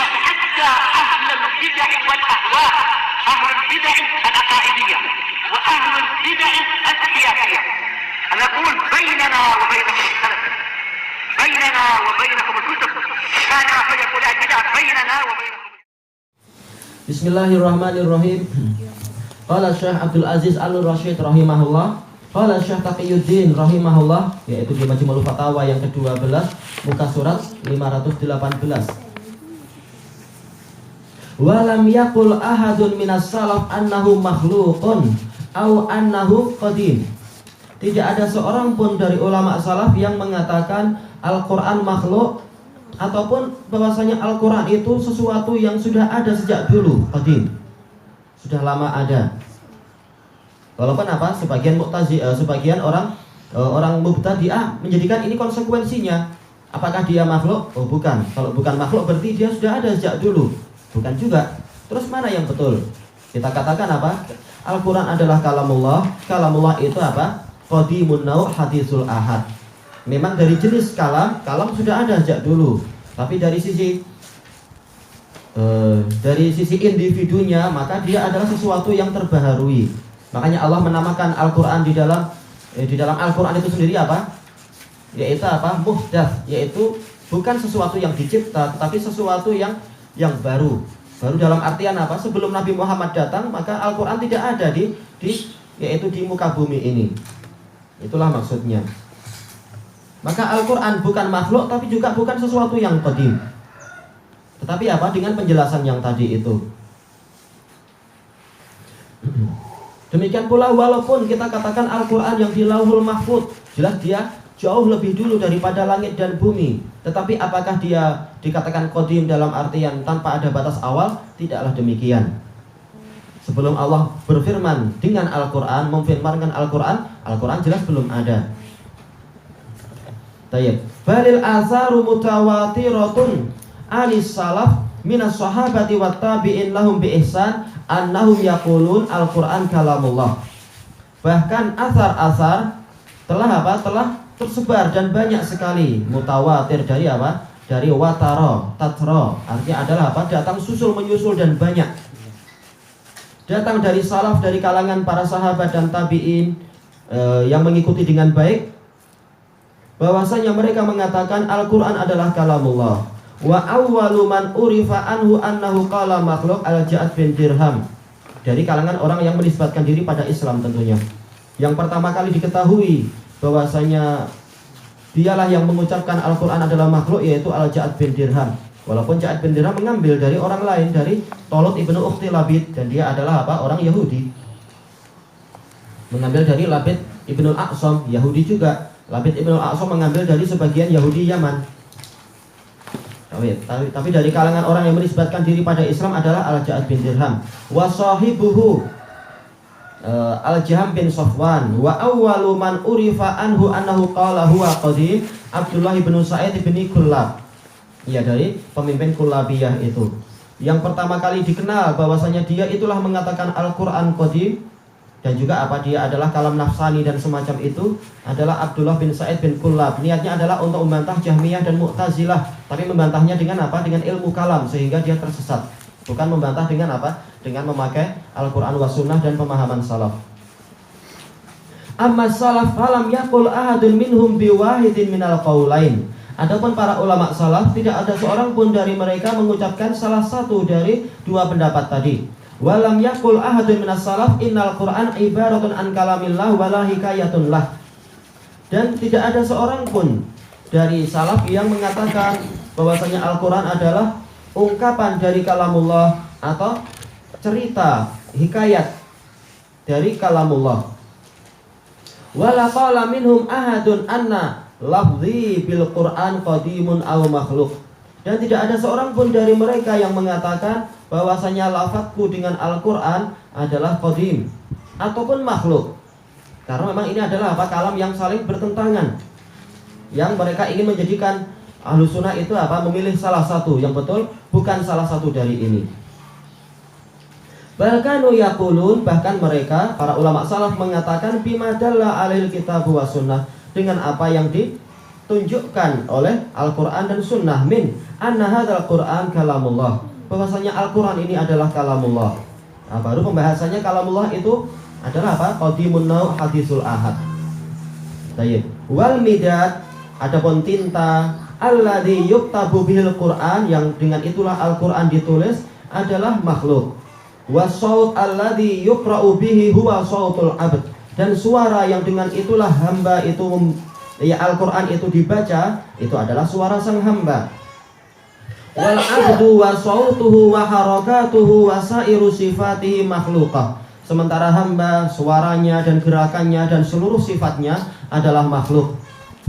حتى أهل البدع والأهواء، أهل البدع العقائدية وأهل البدع السياسية. أنا أقول بيننا وبينكم السلف، بيننا وبينكم الكتب، كان فيقول البدع بيننا وبينكم. Bismillahirrahmanirrahim. Qala Syekh Abdul Aziz Al-Rasyid rahimahullah, qala Syekh Taqiyuddin rahimahullah, yaitu di Majmu'ul Fatawa yang ke-12 muka surat 518. Wa lam yaqul ahadun minas salaf annahu makhluqun au annahu qadim. Tidak ada seorang pun dari ulama salaf yang mengatakan Al-Qur'an makhluk ataupun bahwasanya Al-Quran itu sesuatu yang sudah ada sejak dulu, qadim, sudah lama ada. Walaupun apa? Sebagian orang mubtadi'ah menjadikan ini konsekuensinya. Apakah dia makhluk? Oh bukan. Kalau bukan makhluk berarti dia sudah ada sejak dulu. Bukan juga. Terus mana yang betul? Kita katakan apa? Al-Quran adalah kalamullah. Kalamullah itu apa? Qadimun nau' hadisul ahad. Memang dari jenis kalam sudah ada sejak dulu. Tapi dari sisi individunya, maka dia adalah sesuatu yang terbaharui. Makanya Allah menamakan Al-Quran di dalam Al-Quran itu sendiri apa? Yaitu apa? Muhdats, yaitu bukan sesuatu yang dicipta, tetapi sesuatu yang baru. Baru dalam artian apa? Sebelum Nabi Muhammad datang, maka Al-Quran tidak ada yaitu di muka bumi ini. Itulah maksudnya. Maka Al-Quran bukan makhluk, tapi juga bukan sesuatu yang qadim. Tetapi apa? Dengan penjelasan yang tadi itu. Demikian pula walaupun kita katakan Al-Quran yang di Lauhul Mahfuz, jelas dia jauh lebih dulu daripada langit dan bumi. Tetapi apakah dia dikatakan qadim dalam artian tanpa ada batas awal? Tidaklah demikian. Sebelum Allah berfirman dengan Al-Quran, memfirmankan Al-Quran jelas belum ada. Tayyib. Balil asaru mutawatiratun anis salaf minas sahabati wat tabi'in lahum bi ihsan annahum yaqulun Al-Qur'an kalamullah. Bahkan asar-asar telah tersebar dan banyak sekali, mutawatir dari apa? Dari watara, tatra. Artinya adalah apa? Datang susul menyusul dan banyak. Datang dari salaf, dari kalangan para sahabat dan tabi'in yang mengikuti dengan baik, bahwasanya mereka mengatakan Al-Quran adalah kalamullah. Wa awwalu man urifa anhu annahu qala makhluk Al-Ja'ad bin Dirham. Dari kalangan orang yang menisbatkan diri pada Islam tentunya. Yang pertama kali diketahui bahwasanya dialah yang mengucapkan Al-Quran adalah makhluk, yaitu Al-Ja'ad bin Dirham. Walaupun Ja'ad bin Dirham mengambil dari orang lain, dari Talut ibnu Ukhti Labid, dan dia adalah apa? Orang Yahudi. Mengambil dari Labid ibnu Al-Aqsam, Yahudi juga. Labid ibnu Al-Aqsam mengambil dari sebagian Yahudi Yaman. Tapi dari kalangan orang yang menisbatkan diri pada Islam adalah Al-Ja'ad bin Dirham. Wa sahibuhu Al-Jaham bin Safwan. Wa awwalu man urifa anhu annahu qala huwa qadim Abdullah bin Sa'id bin Kullab. Ya, dari pemimpin Kullabiyah itu. Yang pertama kali dikenal bahwasanya dia itulah mengatakan Al-Quran qadim, dan juga apa? Dia adalah kalam nafsani dan semacam itu, adalah Abdullah bin Sa'id bin Kullab. Niatnya adalah untuk membantah Jahmiyah dan Mu'tazilah, tapi membantahnya dengan apa? Dengan ilmu kalam, sehingga dia tersesat. Bukan membantah dengan apa? Dengan memakai Al-Quran wa sunnah dan pemahaman salaf. Amma salaf falam yaqul ahadun minhum biwahidin minal qaulain. Adapun para ulama salaf, tidak ada seorang pun dari mereka mengucapkan salah satu dari dua pendapat tadi. Walam yakul ahadun minas salaf innal Qur'an ibaratun an kalamillah wala hikayatun lah. Dan tidak ada seorang pun dari salaf yang mengatakan bahwasanya Al-Quran adalah ungkapan dari kalamullah atau cerita, hikayat dari kalamullah. Wala qala minhum ahadun anna lafzi bil Qur'an qadimun aw makhluk. Dan tidak ada seorang pun dari mereka yang mengatakan bahwasanya lafadzku dengan Al-Quran adalah qadim ataupun makhluk. Karena memang ini adalah apa? Kalam yang saling bertentangan, yang mereka ingin menjadikan Ahlus Sunnah itu apa? Memilih salah satu yang betul, bukan salah satu dari ini. Bahkan yaqulun, bahkan mereka para ulama salaf mengatakan bimadalla alil kitab wa sunnah, dengan apa yang ditunjukkan oleh Al-Quran dan Sunnah min anna hadzal Quran kalamullah, bahwasanya Al-Quran ini adalah kalamullah. Nah, baru pembahasannya kalamullah itu adalah apa? Qadimun nau' hadisul ahad. Baik. Wal midad, adapun tinta alladzi yuktabu bihil Quran, yang dengan itulah Al-Quran ditulis, adalah makhluk. Wasaut alladzi yuqra'u bihi huwa sautul abd, dan suara yang dengan itulah hamba itu Al-Quran itu dibaca, itu adalah suara sang hamba. Wal abdu wa sautuhu wa harakatuhu wa sairu sifatihi makhluqah, sementara hamba, suaranya dan gerakannya dan seluruh sifatnya adalah makhluk.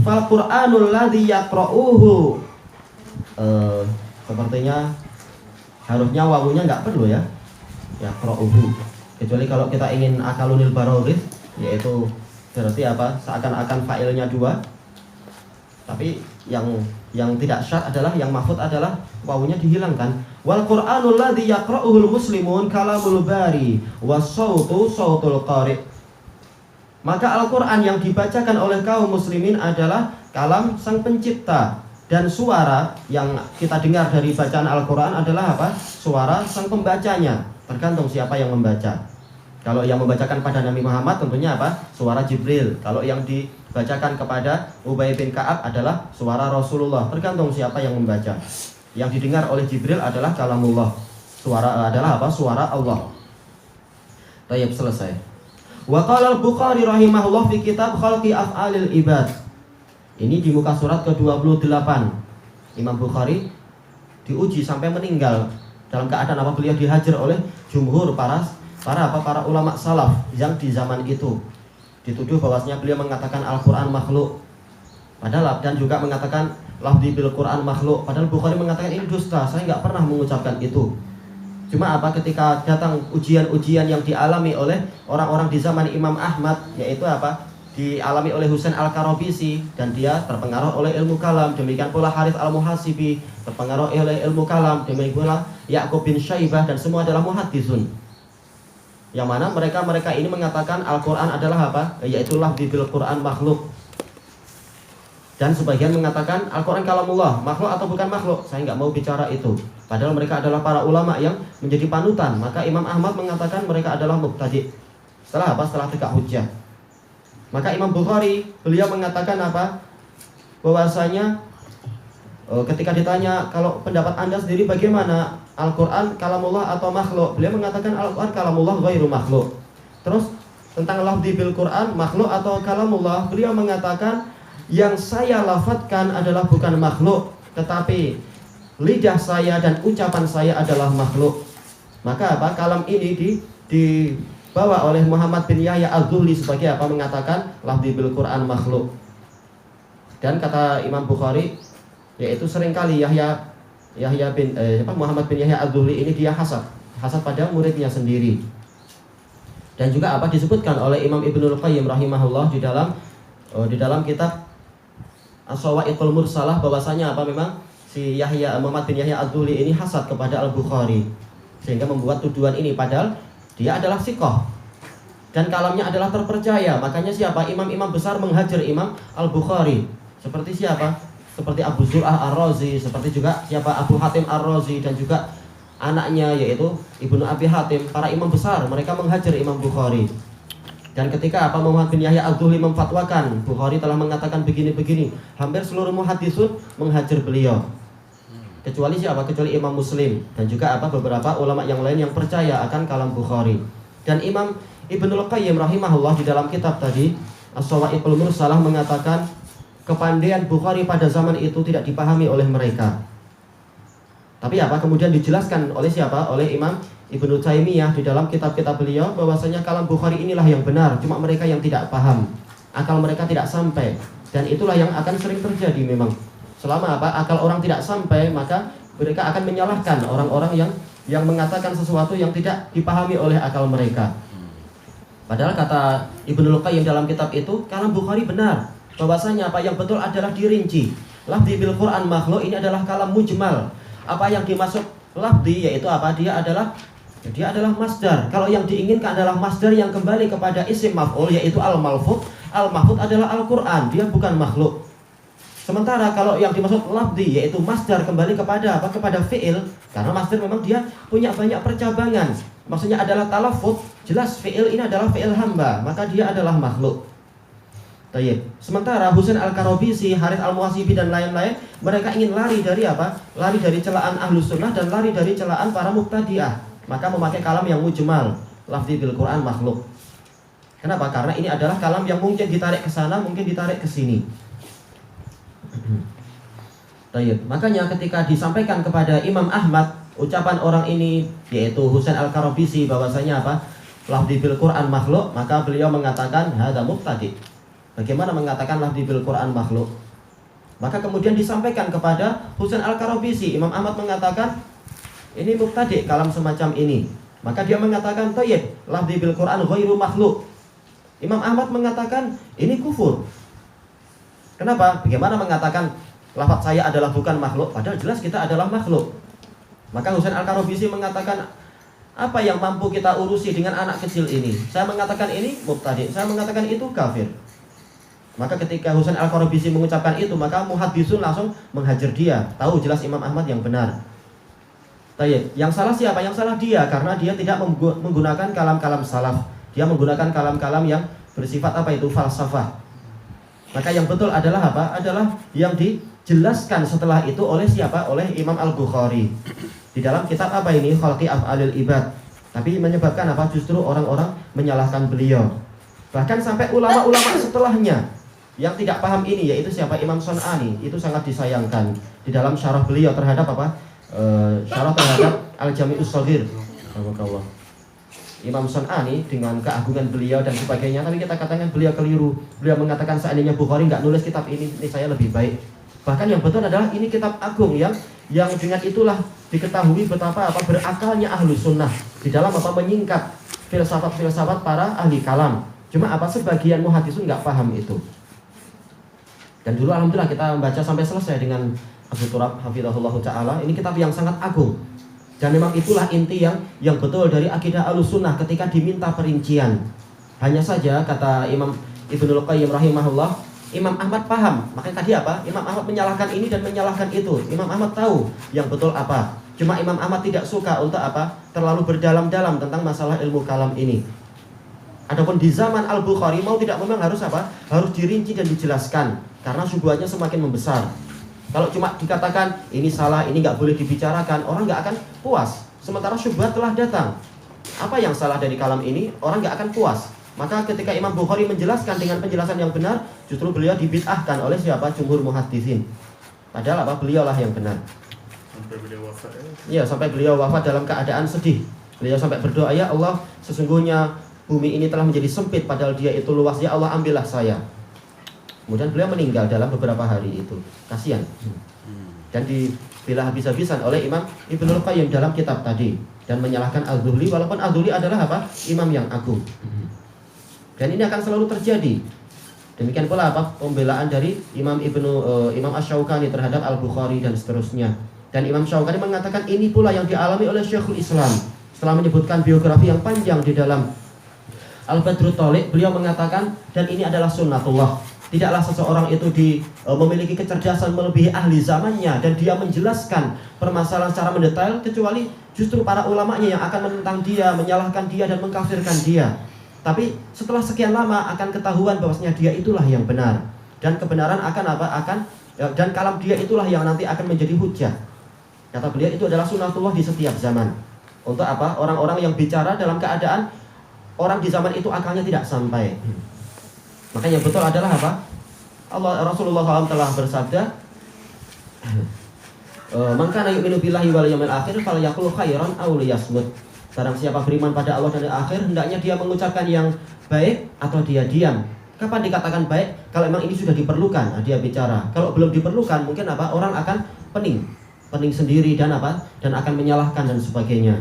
Fal Qur'anul ladzi yaqra'uhu, sepertinya harusnya wawunya nggak perlu ya, yaqra'uhu, kecuali kalau kita ingin akalunil baroris, yaitu berarti apa, seakan-akan fa'ilnya dua. Tapi yang tidak syad adalah, yang mahfud adalah wawunya dihilangkan. Wal Qur'anul ladzi yaqra'uhul muslimun kalamul bari was sautu sautul qari, maka Al-Quran yang dibacakan oleh kaum muslimin adalah kalam sang pencipta, dan suara yang kita dengar dari bacaan Al-Quran adalah apa? Suara sang pembacanya, tergantung siapa yang membaca. Kalau yang membacakan pada Nabi Muhammad tentunya apa? Suara Jibril. Kalau yang dibacakan kepada Ubay bin Ka'ab adalah suara Rasulullah, tergantung siapa yang membaca. Yang didengar oleh Jibril adalah kalamullah, suara adalah apa? Suara Allah. Tayyib, selesai. Wa qala al-Bukhari rahimahullah fi kitab khalqi af'alil ibad. Ini di muka surat ke-28. Imam Bukhari diuji sampai meninggal dalam keadaan apa? Beliau dihajar oleh jumhur para ulama salaf yang di zaman itu. Dituduh bahwasanya beliau mengatakan Al-Qur'an makhluk. Padahal, dan juga mengatakan lafzi bil Qur'an makhluk. Padahal Bukhari mengatakan ini dusta, saya enggak pernah mengucapkan itu. Cuma apa, ketika datang ujian-ujian yang dialami oleh orang-orang di zaman Imam Ahmad, yaitu apa? Dialami oleh Husain Al-Karabisi, dan dia terpengaruh oleh ilmu kalam. Demikian pula Harith Al-Muhasibi terpengaruh oleh ilmu kalam. Demikian pula Ya'qub bin Syaibah, dan semua adalah muhaddisun. Yang mana mereka ini mengatakan Al-Quran adalah apa? Yaitu lafzi bil Quran makhluk. Dan sebagian mengatakan Al-Quran kalamullah, makhluk atau bukan makhluk, saya nggak mau bicara itu. Padahal mereka adalah para ulama yang menjadi panutan. Maka Imam Ahmad mengatakan mereka adalah mubtadi'. Setelah apa? Setelah tegak hujjah. Maka Imam Bukhari, beliau mengatakan apa? Bahwasanya ketika ditanya, kalau pendapat anda sendiri bagaimana, Al-Quran kalamullah atau makhluk? Beliau mengatakan Al-Quran kalamullah ghairu makhluk. Terus tentang lafzi bil Quran makhluk atau kalamullah, beliau mengatakan yang saya lafadzkan adalah bukan makhluk, tetapi lidah saya dan ucapan saya adalah makhluk. Maka apa? Kalam ini dibawa oleh Muhammad bin Yahya Az-Zuhli sebagai apa? Mengatakan lafzi bil Quran makhluk. Dan kata Imam Bukhari, yaitu seringkali Muhammad bin Yahya Az-Zuhli ini dia hasad pada muridnya sendiri. Dan juga apa? Disebutkan oleh Imam Ibnul Qayyim rahimahullah di dalam kitab As-Sawa'iqul Mursalah, bahwasanya apa? Memang si Muhammad bin Yahya Az-Zuhli ini hasad kepada Al-Bukhari, sehingga membuat tuduhan ini, padahal dia adalah siqah dan kalamnya adalah terpercaya. Makanya siapa? Imam-imam besar menghajar Imam Al-Bukhari. Seperti siapa? Seperti Abu Zur'ah Ar-Razi, seperti juga siapa? Abu Hatim Ar-Razi, dan juga anaknya yaitu Ibnu Abi Hatim. Para imam besar mereka menghajar Imam Bukhari. Dan ketika apa? Muhammad bin Yahya Az-Zuhli memfatwakan Bukhari telah mengatakan begini-begini, hampir seluruh muhaddisun menghajar beliau. Kecuali siapa? Kecuali Imam Muslim dan juga apa? Beberapa ulama yang lain yang percaya akan kalam Bukhari. Dan Imam Ibnul Qayyim rahimahullah di dalam kitab tadi As-Sawa'iqul Mursalah mengatakan kepandaian Bukhari pada zaman itu tidak dipahami oleh mereka. Tapi apa? Kemudian dijelaskan oleh siapa? Oleh Imam Ibnu Taimiyah di dalam kitab-kitab beliau, bahwasanya kalam Bukhari inilah yang benar, cuma mereka yang tidak paham, akal mereka tidak sampai. Dan itulah yang akan sering terjadi memang. Selama apa? Akal orang tidak sampai, maka mereka akan menyalahkan orang-orang yang mengatakan sesuatu yang tidak dipahami oleh akal mereka. Padahal kata Ibnul Qayyim dalam kitab itu, kalam Bukhari benar, bahwasanya apa? Yang betul adalah dirinci. Lafzi bil Quran makhluk ini adalah kalam mujmal. Apa yang dimaksud lafzi yaitu apa? Dia adalah masdar. Kalau yang diinginkan adalah masdar yang kembali kepada isim maf'ul, yaitu al-mahfud. Al-mahfud adalah Al-Quran, dia bukan makhluk. Sementara kalau yang dimaksud lafzi yaitu masdar kembali kepada apa? Kepada fi'il, karena masdar memang dia punya banyak percabangan. Maksudnya adalah talaffuz, jelas fi'il ini adalah fi'il hamba, maka dia adalah makhluk. Tayyib. Sementara Husain Al-Karobisi, Harith Al-Muhasibi dan lain-lain, mereka ingin lari dari apa? Lari dari celaan Ahlus Sunnah dan lari dari celaan para Mubtadi'ah. Maka memakai kalam yang mujmal, lafzi bil Quran makhluk. Kenapa? Karena ini adalah kalam yang mungkin ditarik ke sana, mungkin ditarik ke sini. Tayyib. Makanya ketika disampaikan kepada Imam Ahmad ucapan orang ini, yaitu Husain Al-Karobisi, bahwasanya apa? Lafzi bil Quran makhluk, maka beliau mengatakan hadza mubtadi'. Bagaimana mengatakan lafzi bil Quran makhluk? Maka kemudian disampaikan kepada Husain Al-Karobisi, Imam Ahmad mengatakan ini mubtadi' kalam semacam ini. Maka dia mengatakan tayyib, lafzi bil Quran ghairu makhluk. Imam Ahmad mengatakan ini kufur. Kenapa? Bagaimana mengatakan lafaz saya adalah bukan makhluk, padahal jelas kita adalah makhluk. Maka Husain Al-Karobisi mengatakan, apa yang mampu kita urusi dengan anak kecil ini? Saya mengatakan ini mubtadi', saya mengatakan itu kafir. Maka ketika Husain Al-Karobisi mengucapkan itu, maka muhaddisun langsung menghajar dia. Tahu jelas Imam Ahmad yang benar. Tayyib. Yang salah siapa? Yang salah dia, karena dia tidak menggunakan kalam-kalam salaf. Dia menggunakan kalam-kalam yang bersifat apa itu? Falsafah. Maka yang betul adalah apa? Adalah yang dijelaskan setelah itu oleh siapa? Oleh Imam Al-Bukhari. Di dalam kitab apa ini? Khalqi Af'alil Ibad. Tapi menyebabkan apa? Justru orang-orang menyalahkan beliau. Bahkan sampai ulama-ulama setelahnya yang tidak paham ini, yaitu siapa? Imam Sun'ani. Itu sangat disayangkan di dalam syarah beliau terhadap apa? Syarah terhadap Al-Jami'us Shaghir. Imam Sun'ani dengan keagungan beliau dan sebagainya, tapi kita katakan beliau keliru. Beliau mengatakan seandainya Bukhari nggak nulis kitab ini saya lebih baik. Bahkan yang betul adalah ini kitab agung yang dengan itulah diketahui betapa apa berakalnya ahlu sunnah di dalam apa menyingkap filsafat-filsafat para ahli kalam. Cuma apa sebagian muhaddisun nggak paham itu. Dan dulu alhamdulillah kita membaca sampai selesai dengan Abu Turab hafizahullah ta'ala. Ini kitab yang sangat agung. Dan memang itulah inti yang betul dari akidah Ahlussunnah ketika diminta perincian. Hanya saja kata Imam Ibnul Qayyim rahimahullah, Imam Ahmad paham. Makanya tadi apa? Imam Ahmad menyalahkan ini dan menyalahkan itu. Imam Ahmad tahu yang betul apa. Cuma Imam Ahmad tidak suka untuk apa? Terlalu berdalam-dalam tentang masalah ilmu kalam ini. Adapun di zaman Al-Bukhari mau tidak memang harus apa? Harus dirinci dan dijelaskan karena syubhatnya semakin membesar. Kalau cuma dikatakan ini salah, ini nggak boleh dibicarakan, orang nggak akan puas. Sementara syubhat telah datang. Apa yang salah dari kalam ini, orang nggak akan puas. Maka ketika Imam Bukhari menjelaskan dengan penjelasan yang benar, justru beliau dibid'ahkan oleh siapa? Jumhur muhaddisin. Padahal apa? Beliaulah yang benar. Sampai beliau wafat ya? Sampai beliau wafat dalam keadaan sedih. Beliau sampai berdoa, ya Allah, sesungguhnya bumi ini telah menjadi sempit, padahal dia itu luas. Ya Allah, ambillah saya. Kemudian beliau meninggal dalam beberapa hari itu. Kasihan. Dan dibela habis-habisan oleh Imam Ibnul Qayyim dalam kitab tadi. Dan menyalahkan Al-Dhuhli, walaupun Al-Dhuhli adalah apa? Imam yang agung. Dan ini akan selalu terjadi. Demikian pula apa? Pembelaan dari Imam Asy-Syaukani terhadap Al-Bukhari dan seterusnya. Dan Imam Syaukani mengatakan ini pula yang dialami oleh Syekhul Islam. Setelah menyebutkan biografi yang panjang di dalam Al-Badrut Thaliq, beliau mengatakan, dan ini adalah sunnatullah. Tidaklah seseorang itu memiliki kecerdasan melebihi ahli zamannya dan dia menjelaskan permasalahan secara mendetail, kecuali justru para ulamanya yang akan menentang dia, menyalahkan dia dan mengkafirkan dia. Tapi setelah sekian lama akan ketahuan bahwasanya dia itulah yang benar, dan kebenaran akan apa? Dan kalam dia itulah yang nanti akan menjadi hujjah. Kata beliau, itu adalah sunnatullah di setiap zaman. Untuk apa? Orang-orang yang bicara dalam keadaan orang di zaman itu akalnya tidak sampai. Maka yang betul adalah apa? Rasulullah SAW telah bersabda, "Man kana yu'minu billahi wal yawmil akhir falyaqul khairan aw liyasmut." Barang siapa beriman pada Allah dan akhir, hendaknya dia mengucapkan yang baik atau dia diam. Kapan dikatakan baik? Kalau memang ini sudah diperlukan, dia bicara. Kalau belum diperlukan, mungkin apa? Orang akan pening sendiri dan apa? Dan akan menyalahkan dan sebagainya.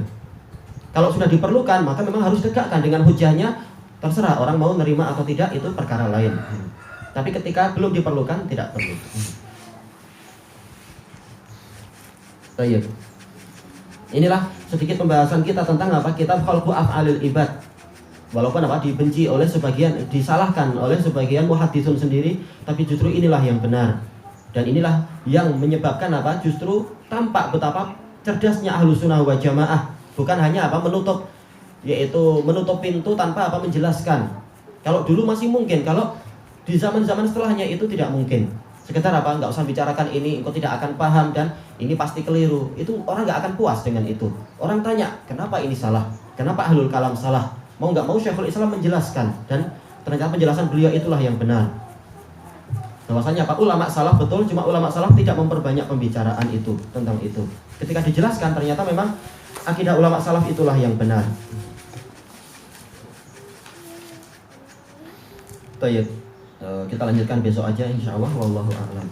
Kalau sudah diperlukan, maka memang harus tegakkan dengan hujahnya. Terserah orang mau nerima atau tidak, itu perkara lain. Tapi ketika belum diperlukan, tidak perlu. Baik. Inilah sedikit pembahasan kita tentang apa? Kitab Khalqu Af'alil Ibad. Walaupun apa? Dibenci oleh sebagian, disalahkan oleh sebagian muhaddisun sendiri, tapi justru inilah yang benar. Dan inilah yang menyebabkan apa? Justru tampak betapa cerdasnya Ahlus Sunnah wal Jamaah. Bukan hanya apa menutup, yaitu menutup pintu tanpa apa menjelaskan. Kalau dulu masih mungkin, kalau di zaman-zaman setelahnya itu tidak mungkin. Sekedar apa? Nggak usah bicarakan ini, engkau tidak akan paham dan ini pasti keliru. Itu orang nggak akan puas dengan itu. Orang tanya, kenapa ini salah? Kenapa Ahlul Kalam salah? Mau nggak mau Syekhul Islam menjelaskan, dan ternyata penjelasan beliau itulah yang benar. Bahwasanya apa? Ulama salaf betul, cuma ulama salaf tidak memperbanyak pembicaraan itu tentang itu. Ketika dijelaskan ternyata memang akidah ulama salaf itulah yang benar. Baik, kita lanjutkan besok aja insyaallah. Wallahu a'lam.